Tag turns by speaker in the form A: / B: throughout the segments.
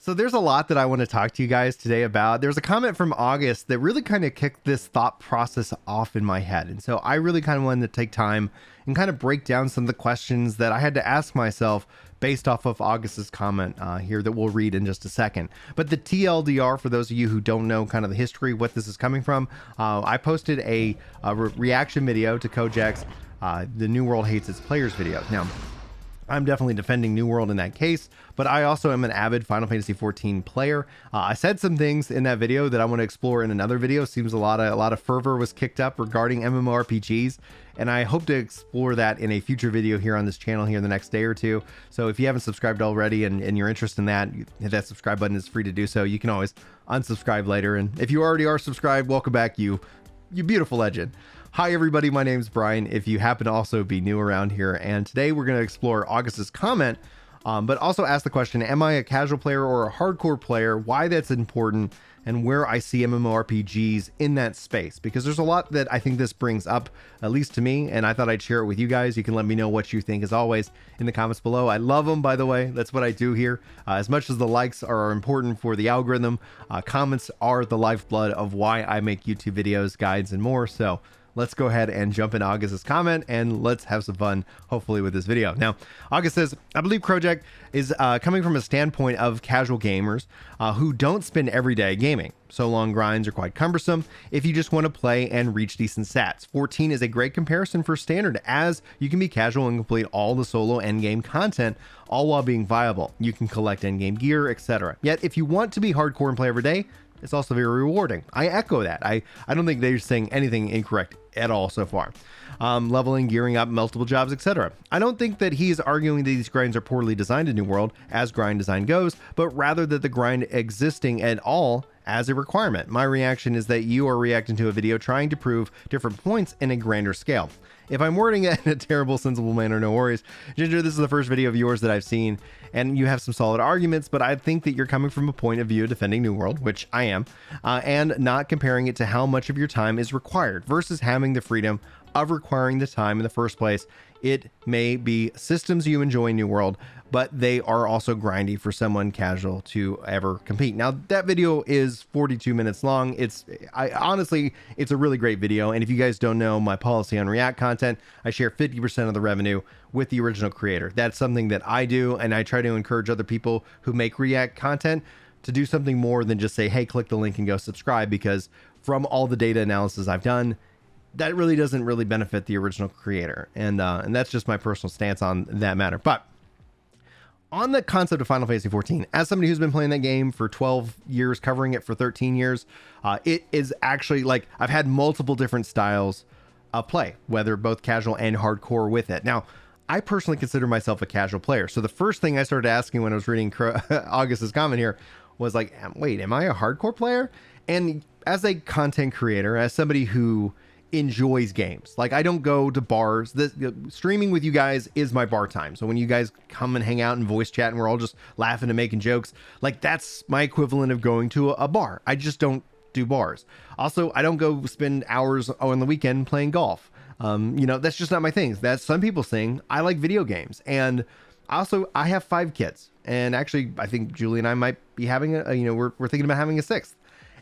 A: So there's a lot that I want to talk to you guys today about. There's a comment from August that really kind of kicked this thought process off in my head. And so I really kind of wanted to take time and kind of break down some of the questions that I had to ask myself based off of August's comment here that we'll read in just a second. But the TLDR, for those of you who don't know kind of the history, what this is coming from, I posted a reaction video to Kojak's The New World Hates Its Players video. Now, I'm definitely defending New World in that case, but I also am an avid Final Fantasy XIV player. I said some things in that video that I want to explore in another video. Seems a lot of fervor was kicked up regarding MMORPGs, and I hope to explore that in a future video here on this channel here in the next day or two. So if you haven't subscribed already and you're interested in that, hit that subscribe button. It's free to do so. You can always unsubscribe later, and if you already are subscribed, welcome back, you beautiful legend. Hi everybody, my name's Brian, if you happen to also be new around here, and today we're going to explore August's comment, but also ask the question, am I a casual player or a hardcore player, why that's important, and where I see MMORPGs in that space, because there's a lot that I think this brings up, at least to me, and I thought I'd share it with you guys. You can let me know what you think as always in the comments below. I love them, by the way. That's what I do here. As much as the likes are important for the algorithm, comments are the lifeblood of why I make YouTube videos, guides, and more. So let's go ahead and jump in August's comment and let's have some fun, hopefully, with this video. Now, August says, I believe Kojak is coming from a standpoint of casual gamers who don't spend every day gaming. So long grinds are quite cumbersome if you just want to play and reach decent stats. 14 is a great comparison for standard, as you can be casual and complete all the solo endgame content, all while being viable. You can collect endgame gear, etc. Yet, if you want to be hardcore and play every day, it's also very rewarding. I echo that. I don't think they're saying anything incorrect at all so far. Leveling, gearing up, multiple jobs, etc. I don't think that he is arguing that these grinds are poorly designed in New World, as grind design goes, but rather that the grind existing at all as a requirement. My reaction is that you are reacting to a video trying to prove different points in a grander scale. If I'm wording it in a terrible, sensible manner, no worries. Ginger, this is the first video of yours that I've seen, and you have some solid arguments, but I think that you're coming from a point of view defending New World, which I am, and not comparing it to how much of your time is required versus having the freedom of requiring the time in the first place. It may be systems you enjoy in New World, but they are also grindy for someone casual to ever compete. Now, that video is 42 minutes long. Honestly, it's a really great video. And if you guys don't know my policy on React content, I share 50% of the revenue with the original creator. That's something that I do, and I try to encourage other people who make React content to do something more than just say, hey, click the link and go subscribe, because from all the data analysis I've done, that really doesn't really benefit the original creator. And that's just my personal stance on that matter. But on the concept of Final Fantasy XIV, as somebody who's been playing that game for 12 years, covering it for 13 years, it is actually like I've had multiple different styles of play, whether both casual and hardcore with it. Now, I personally consider myself a casual player. So the first thing I started asking when I was reading August's comment here was like, wait, am I a hardcore player? And as a content creator, as somebody who enjoys games, like I don't go to bars. Streaming with you guys is my bar time. So when you guys come and hang out and voice chat and we're all just laughing and making jokes, like that's my equivalent of going to a bar. I just don't do bars. Also, I don't go spend hours on the weekend playing golf. That's just not my thing. That's some people's thing. I like video games, and also I have 5 kids, and actually I think Julie and I might be having we're thinking about having a 6th.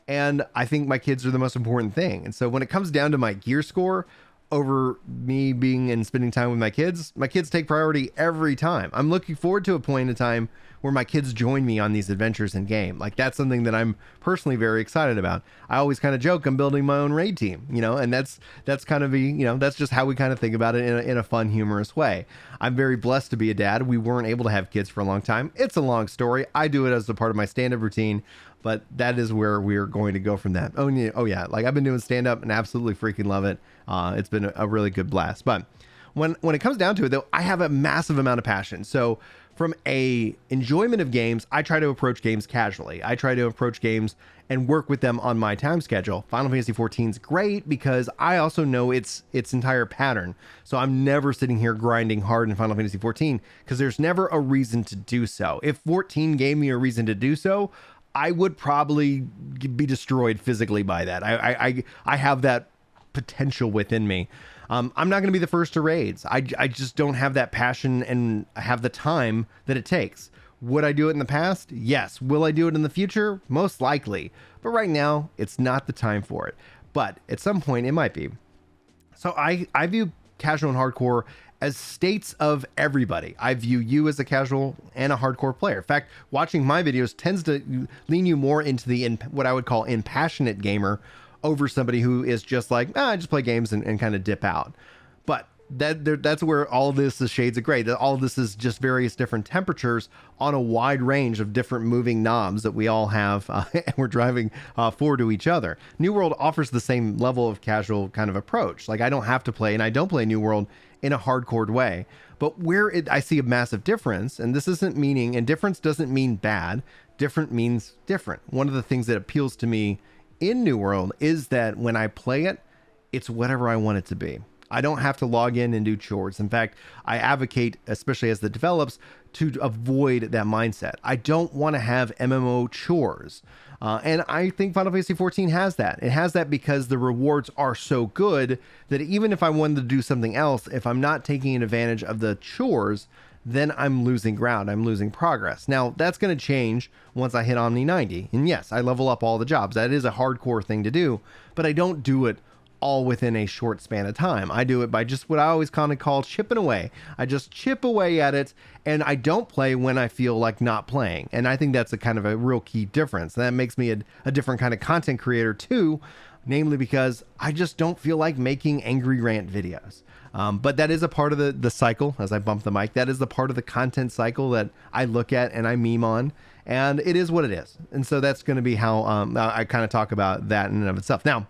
A: And I think my kids are the most important thing. And so when it comes down to my gear score over me being and spending time with my kids take priority every time. I'm looking forward to a point in time where my kids join me on these adventures in game. Like that's something that I'm personally very excited about. I always kind of joke I'm building my own raid team, and that's kind of that's just how we kind of think about it in a fun, humorous way. I'm very blessed to be a dad. We weren't able to have kids for a long time. It's a long story. I do it as a part of my stand-up routine, but that is where we're going to go from that. Oh yeah. Like I've been doing stand-up and absolutely freaking love it. It's been a really good blast. But when it comes down to it, though, I have a massive amount of passion. So from a enjoyment of games, I try to approach games casually. I try to approach games and work with them on my time schedule. Final Fantasy XIV is great because I also know its entire pattern. So I'm never sitting here grinding hard in Final Fantasy XIV because there's never a reason to do so. If 14 gave me a reason to do so, I would probably be destroyed physically by that. I have that potential within me. I'm not going to be the first to raids. I just don't have that passion and have the time that it takes. Would I do it in the past? Yes. Will I do it in the future? Most likely. But right now, it's not the time for it. But at some point, it might be. So I view casual and hardcore as states of everybody. I view you as a casual and a hardcore player. In fact, watching my videos tends to lean you more into the what I would call impassionate gamer over somebody who is just like, I just play games and kind of dip out. But that's where all this is shades of gray. All this is just various different temperatures on a wide range of different moving knobs that we all have, and we're driving forward to each other. New World offers the same level of casual kind of approach. Like, I don't have to play, and I don't play New World in a hardcore way. But where I see a massive difference, and this isn't meaning, and difference doesn't mean bad, different means different. One of the things that appeals to me in New World is that when I play it, it's whatever I want it to be. I don't have to log in and do chores. In fact, I advocate, especially as it develops, to avoid that mindset. I don't want to have MMO chores. And I think Final Fantasy XIV has that. It has that because the rewards are so good that even if I wanted to do something else, if I'm not taking advantage of the chores, then I'm losing ground. I'm losing progress. Now, that's going to change once I hit Omni 90. And yes, I level up all the jobs. That is a hardcore thing to do, but I don't do it all within a short span of time. I do it by just what I always kind of call chipping away. I just chip away at it, and I don't play when I feel like not playing. And I think that's a kind of a real key difference. And that makes me a different kind of content creator too, namely because I just don't feel like making angry rant videos. But that is a part of the cycle, as I bump the mic. That is the part of the content cycle that I look at and I meme on. And it is what it is. And so that's going to be how I kind of talk about that in and of itself. Now,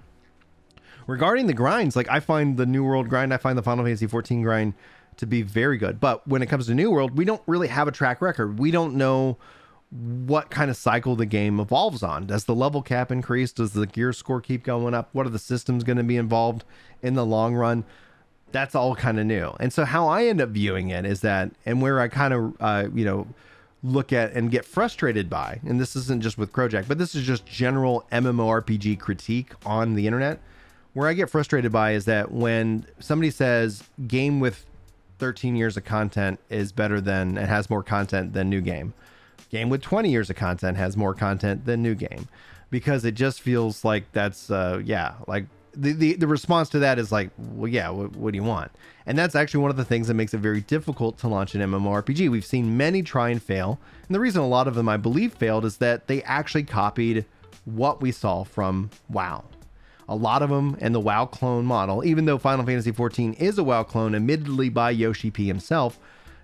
A: regarding the grinds, like, I find the New World grind, I find the Final Fantasy XIV grind to be very good. But when it comes to New World, we don't really have a track record. We don't know what kind of cycle the game evolves on. Does the level cap increase? Does the gear score keep going up? What are the systems going to be involved in the long run? That's all kind of new. And so how I end up viewing it is that, and where I kind of, look at and get frustrated by, and this isn't just with Crojack, but this is just general MMORPG critique on the internet. Where I get frustrated by is that when somebody says game with 13 years of content is better than, and has more content than new game. Game with 20 years of content has more content than new game. Because it just feels like that's, like the response to that is like, well, yeah, what do you want? And that's actually one of the things that makes it very difficult to launch an MMORPG. We've seen many try and fail. And the reason a lot of them, I believe, failed is that they actually copied what we saw from WoW. A lot of them, and the WoW clone model, even though Final Fantasy XIV is a WoW clone, admittedly by Yoshi P himself,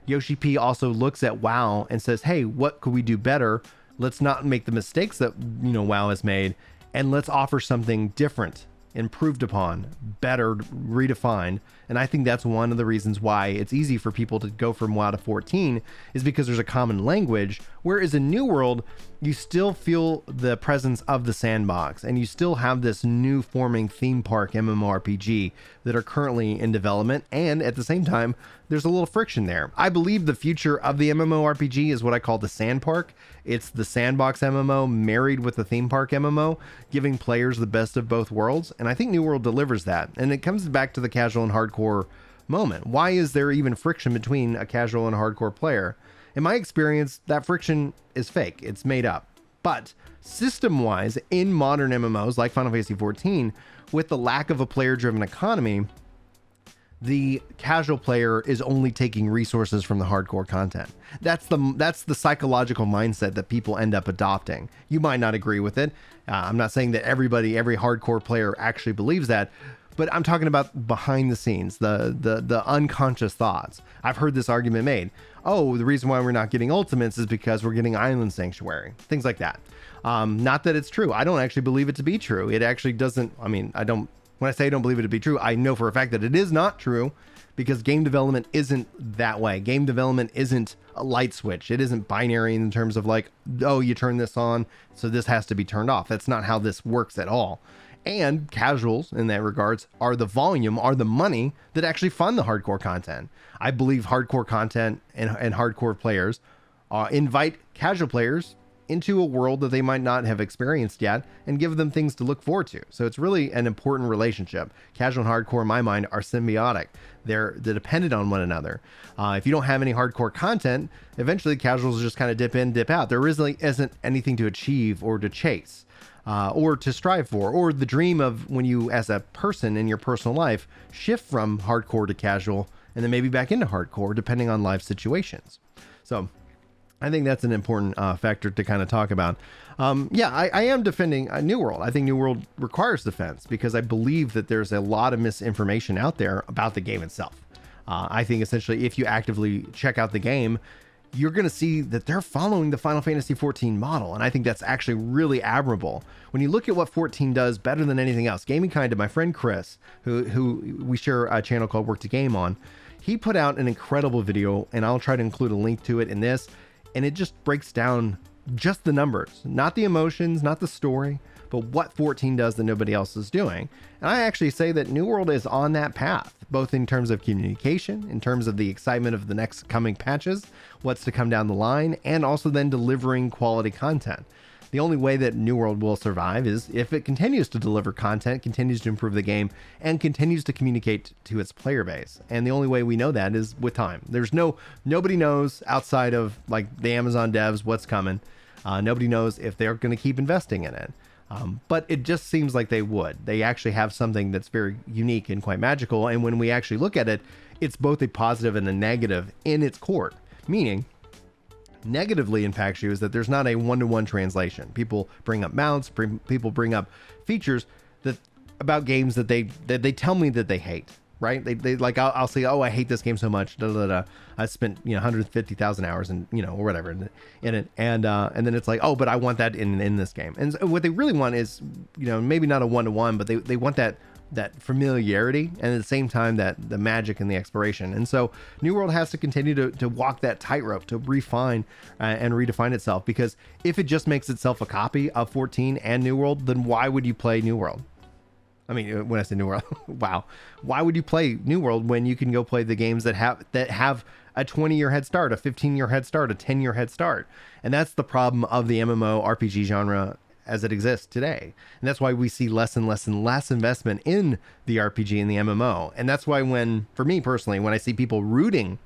A: Yoshi P also looks at WoW and says, hey, what could we do better? Let's not make the mistakes that, WoW has made, and let's offer something different, improved upon, better, redefined. And I think that's one of the reasons why it's easy for people to go from WoW to 14 is because there's a common language. Whereas in New World, you still feel the presence of the sandbox, and you still have this new forming theme park MMORPG that are currently in development. And at the same time, there's a little friction there. I believe the future of the MMORPG is what I call the sand park. It's the sandbox MMO married with the theme park MMO, giving players the best of both worlds. And I think New World delivers that. And it comes back to the casual and hardcore moment. Why is there even friction between a casual and hardcore player? In my experience, that friction is fake. It's made up. But system-wise, in modern MMOs like Final Fantasy XIV, with the lack of a player-driven economy, the casual player is only taking resources from the hardcore content. That's the psychological mindset that people end up adopting. You might not agree with it. I'm not saying that every hardcore player actually believes that, but I'm talking about behind the scenes, the unconscious thoughts. I've heard this argument made. Oh, the reason why we're not getting ultimates is because we're getting Island Sanctuary. Things like that. Not that it's true. I don't actually believe it to be true. It actually doesn't. I mean, when I say I don't believe it to be true, I know for a fact that it is not true, because game development isn't that way. Game development isn't a light switch. It isn't binary in terms of like, oh, you turn this on, so this has to be turned off. That's not how this works at all. And casuals, in that regards, are the money that actually fund the hardcore content. I believe hardcore content and hardcore players invite casual players into a world that they might not have experienced yet and give them things to look forward to. So it's really an important relationship. Casual and hardcore, in my mind, are symbiotic. They're dependent on one another. If you don't have any hardcore content, eventually casuals just kind of dip in, dip out. There really isn't anything to achieve or to chase. Or to strive for, or the dream of when you, as a person in your personal life, shift from hardcore to casual and then maybe back into hardcore, depending on life situations. So I think that's an important factor to kind of talk about. I am defending New World. I think New World requires defense because I believe that there's a lot of misinformation out there about the game itself. I think essentially if you actively check out the game, you're going to see that they're following the Final Fantasy XIV model. And I think that's actually really admirable. When you look at what 14 does better than anything else, Gaming Kinda, my friend Chris, who we share a channel called Work to Game on, he put out an incredible video, and I'll try to include a link to it in this. And it just breaks down just the numbers, not the emotions, not the story, but what 14 does that nobody else is doing. And I actually say that New World is on that path, both in terms of communication, in terms of the excitement of the next coming patches, what's to come down the line, and also then delivering quality content. The only way that New World will survive is if it continues to deliver content, continues to improve the game, and continues to communicate to its player base. And the only way we know that is with time. Nobody knows outside of like the Amazon devs what's coming. Nobody knows if they're going to keep investing in it. But it just seems like they would. They actually have something that's very unique and quite magical. And when we actually look at it, it's both a positive and a negative in its core. Meaning, negatively impacts you is that there's not a one-to-one translation. People bring up mounts, people bring up features that about games that they tell me that they hate. Right? They like, I'll say, oh, I hate this game so much. I spent 150,000 hours and or whatever in it, and then it's like, oh, but I want that in this game. And so what they really want is maybe not a one-to-one, but they want that familiarity, and at the same time that the magic and the exploration. And so New World has to continue to walk that tightrope to refine and redefine itself, because if it just makes itself a copy of 14 and New World, then why would you play New World? I mean, when I say New World, wow. Why would you play New World when you can go play the games that have a 20-year head start, a 15-year head start, a 10-year head start? And that's the problem of the MMO RPG genre as it exists today. And that's why we see less and less and less investment in the RPG and the MMO. And that's why for me personally, when I see people rooting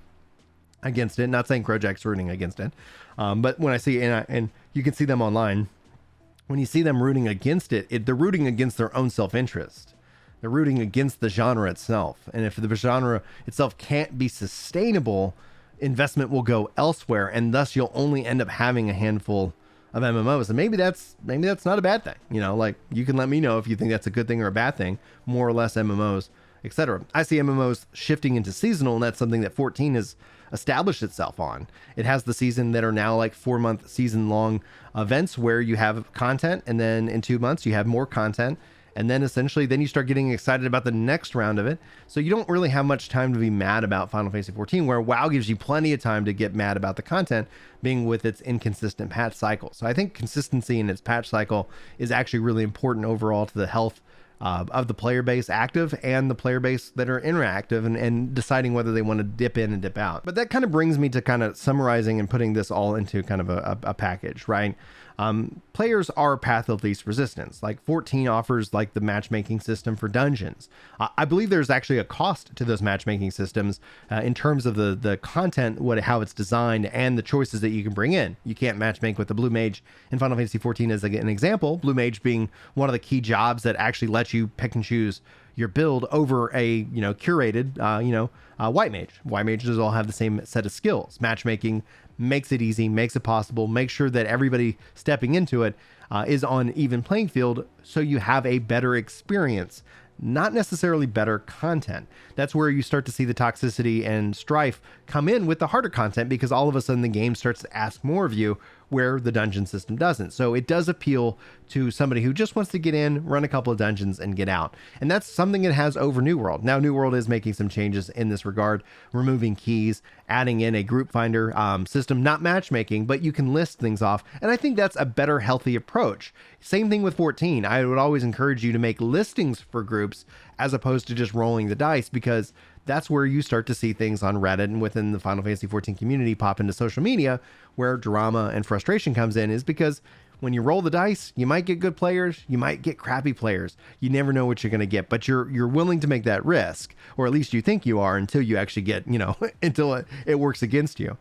A: against it, not saying Crojack's rooting against it, but when I see, and you can see them online, when you see them rooting against it, they're rooting against their own self-interest. They're rooting against the genre itself. And if the genre itself can't be sustainable, investment will go elsewhere, and thus you'll only end up having a handful of MMOs. And maybe that's not a bad thing. Like, you can let me know if you think that's a good thing or a bad thing, more or less MMOs, etc. I see MMOs shifting into seasonal, and that's something that 14 has established itself on. It has the season that are now like 4-month season long events where you have content, and then in 2 months you have more content, and then essentially then you start getting excited about the next round of it. So you don't really have much time to be mad about Final Fantasy XIV, where WoW gives you plenty of time to get mad about the content being with its inconsistent patch cycle. So I think consistency in its patch cycle is actually really important overall to the health of the player base active and the player base that are interactive, and deciding whether they want to dip in and dip out. But that kind of brings me to kind of summarizing and putting this all into kind of a package, right? Players are path of least resistance. Like 14 offers like the matchmaking system for dungeons. I believe there's actually a cost to those matchmaking systems in terms of the content, how it's designed, and the choices that you can bring in. You can't matchmake with the Blue Mage in Final Fantasy XIV as an example. Blue Mage being one of the key jobs that actually lets you pick and choose your build over a curated White Mage. White Mages all have the same set of skills. Matchmaking makes it easy, makes it possible, makes sure that everybody stepping into it is on even playing field, so you have a better experience, not necessarily better content. That's where you start to see the toxicity and strife come in with the harder content, because all of a sudden the game starts to ask more of you, where the dungeon system doesn't. So it does appeal to somebody who just wants to get in, run a couple of dungeons, and get out. And that's something it has over New World. Now, New World is making some changes in this regard, removing keys, adding in a group finder system, not matchmaking, but you can list things off. And I think that's a better, healthy approach. Same thing with 14. I would always encourage you to make listings for groups as opposed to just rolling the dice, because that's where you start to see things on Reddit and within the Final Fantasy XIV community pop into social media, where drama and frustration comes in, is because when you roll the dice, you might get good players, you might get crappy players. You never know what you're going to get, but you're willing to make that risk, or at least you think you are, until you actually get, until it works against you.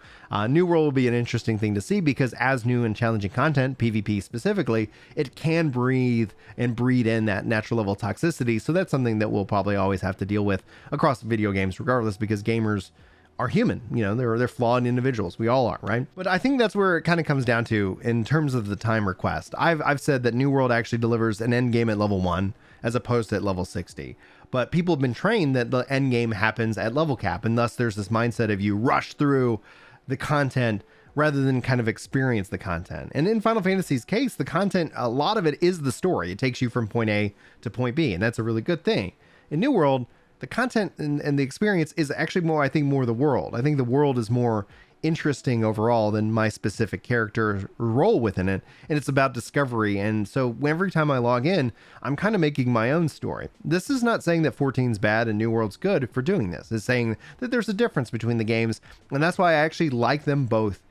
A: New World will be an interesting thing to see, because as new and challenging content, PvP specifically, it can breathe and breed in that natural level toxicity. So that's something that we'll probably always have to deal with across video games regardless, because gamers are human. They're flawed individuals. We all are, right? But I think that's where it kind of comes down to in terms of the time request. I've said that New World actually delivers an end game at level 1 as opposed to at level 60. But people have been trained that the end game happens at level cap, and thus there's this mindset of you rush through the content rather than kind of experience the content. And in Final Fantasy's case, the content, a lot of it is the story. It takes you from point A to point B, and that's a really good thing. In New World, the content and the experience is actually more the world. I think the world is more interesting overall than my specific character role within it. And it's about discovery. And so every time I log in, I'm kind of making my own story. This is not saying that 14's bad and New World's good for doing this. It's saying that there's a difference between the games. And that's why I actually like them both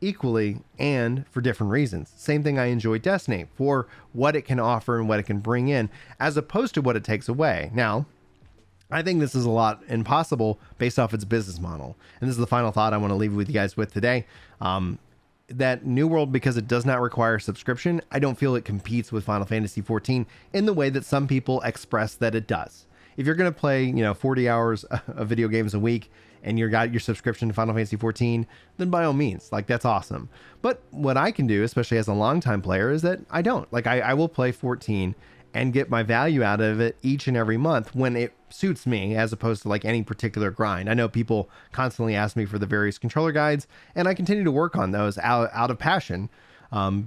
A: equally and for different reasons. Same thing, I enjoy Destiny for what it can offer and what it can bring in, as opposed to what it takes away. Now, I think this is a lot impossible based off its business model. And this is the final thought I want to leave with you guys with today. That New World, because it does not require subscription, I don't feel it competes with Final Fantasy XIV in the way that some people express that it does. If you're going to play, 40 hours of video games a week and you got your subscription to Final Fantasy XIV, then by all means, that's awesome. But what I can do, especially as a longtime player, is that I don't. I will play 14 and get my value out of it each and every month when it suits me, as opposed to any particular grind. I know people constantly ask me for the various controller guides, and I continue to work on those out of passion,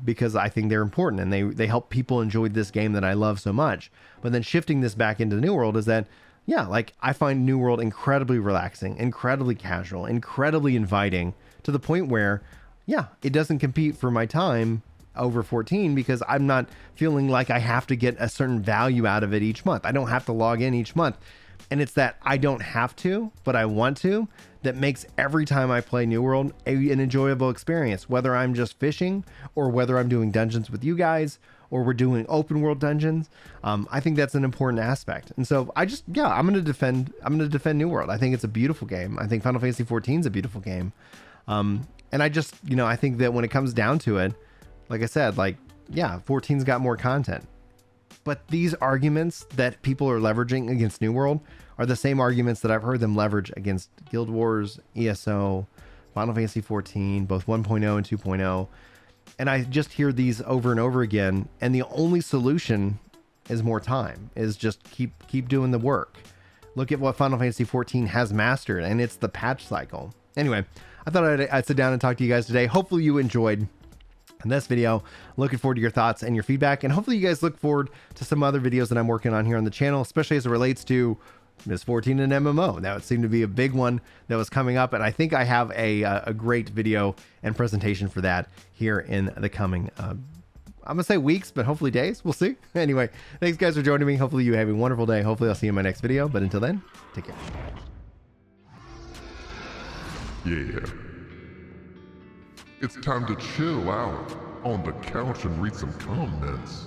A: because I think they're important and they help people enjoy this game that I love so much. But then shifting this back into New World is that, I find New World incredibly relaxing, incredibly casual, incredibly inviting, to the point where, it doesn't compete for my time over 14, because I'm not feeling like I have to get a certain value out of it each month. I don't have to log in each month. And it's that I don't have to, but I want to, that makes every time I play New World an enjoyable experience, whether I'm just fishing or whether I'm doing dungeons with you guys or we're doing open world dungeons. I think that's an important aspect. And so I'm going to defend New World. I think it's a beautiful game. I think Final Fantasy XIV is a beautiful game. And I just, I think that when it comes down to it, like I said, 14's got more content. But these arguments that people are leveraging against New World are the same arguments that I've heard them leverage against Guild Wars, ESO, Final Fantasy XIV, both 1.0 and 2.0. And I just hear these over and over again. And the only solution is more time, is just keep doing the work. Look at what Final Fantasy XIV has mastered, and it's the patch cycle. Anyway, I thought I'd sit down and talk to you guys today. Hopefully you enjoyed this video. Looking forward to your thoughts and your feedback, and hopefully you guys look forward to some other videos that I'm working on here on the channel, especially as it relates to Ms. 14 and MMO. That would seem to be a big one that was coming up, and I think I have a great video and presentation for that here in the coming I'm gonna say weeks, but hopefully days. We'll see. Anyway, thanks guys for joining me. Hopefully you have a wonderful day. Hopefully I'll see you in my next video, but until then, take care.
B: Yeah. It's time to chill out on the couch and read some comments.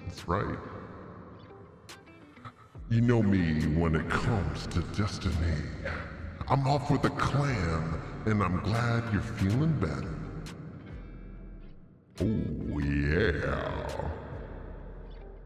B: That's right. You know me when it comes to Destiny. I'm off with a clan, and I'm glad you're feeling better. Oh yeah.